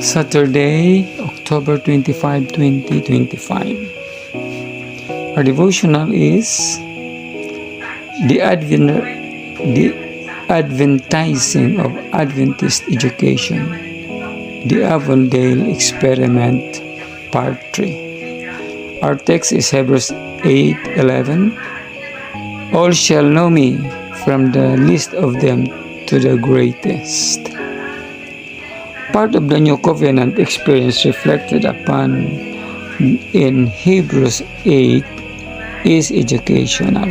Saturday, October 25, 2025. Our devotional is the Adventising of Adventist Education, the Avondale Experiment, Part 3. Our text is Hebrews 8:11. All shall know me, from the least of them to the greatest. Part of the New Covenant experience reflected upon in Hebrews 8 is educational.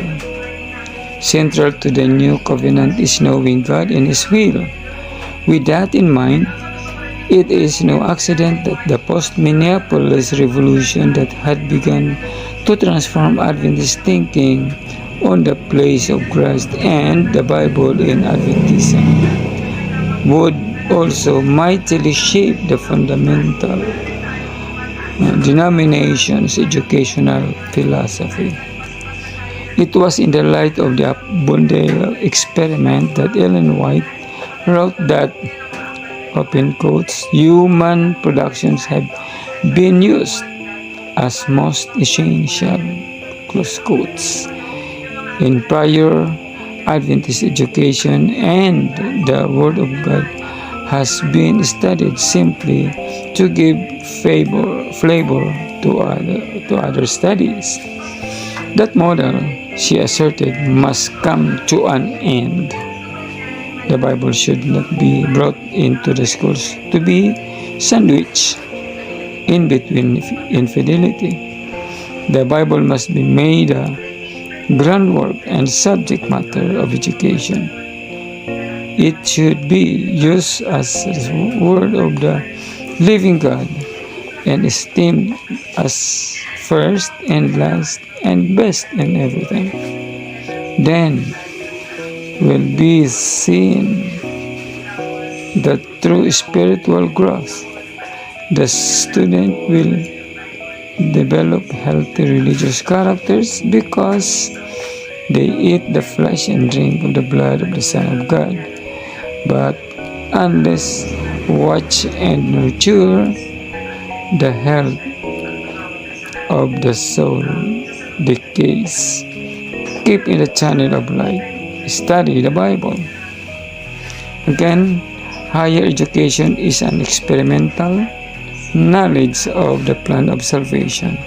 Central to the New Covenant is knowing God and His will. With that in mind, it is no accident that the post-Minneapolis Revolution that had begun to transform Adventist thinking on the place of Christ and the Bible in Adventism would also mightily shape the fundamental denomination's educational philosophy. It was in the light of the Avondale experiment that Ellen White wrote that, open quotes, human productions have been used as most essential, close quotes, in prior Adventist education, and the Word of God has been studied simply to give flavor to other studies. That model, she asserted, must come to an end. The Bible should not be brought into the schools to be sandwiched in between infidelity. The Bible must be made a groundwork and subject matter of education. It should be used as the Word of the living God and esteemed as first and last and best in everything. Then will be seen the true spiritual growth. The student will develop healthy religious characters because they eat the flesh and drink of the blood of the Son of God. But unless watch and nurture, the health of the soul decays. Keep in the channel of light. Study the Bible. Again, higher education is an experimental knowledge of the plan of salvation,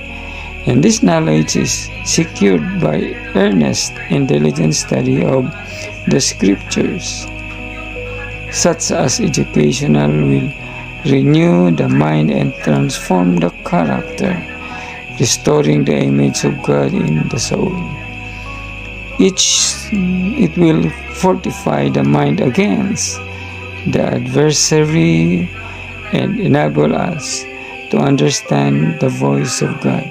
and this knowledge is secured by earnest and diligent study of the Scriptures. Such as educational will renew the mind and transform the character, restoring the image of God in the soul. It will fortify the mind against the adversary and enable us to understand the voice of God.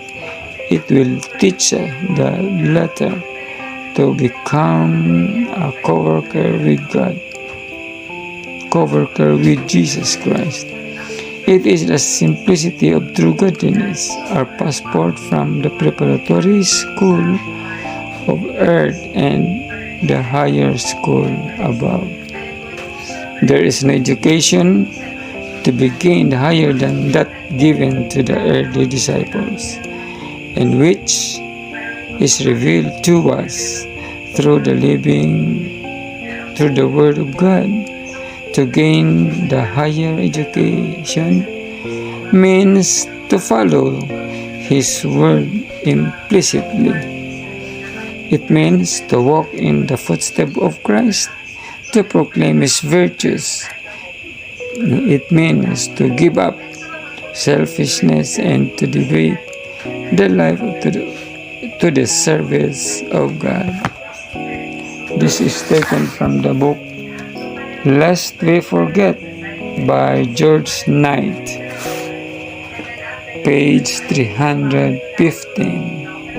It will teach the latter to become a co-worker with God, co-worker with Jesus Christ. It is the simplicity of true godliness, our passport from the preparatory school of earth and the higher school above. There is no education to be gained higher than that given to the early disciples, and which is revealed to us through the Word of God. To gain the higher education means to follow His Word implicitly. It means to walk in the footsteps of Christ, to proclaim His virtues. It means to give up selfishness and to devote the life to the service of God. This is taken from the book Lest We Forget by George Knight, page 315.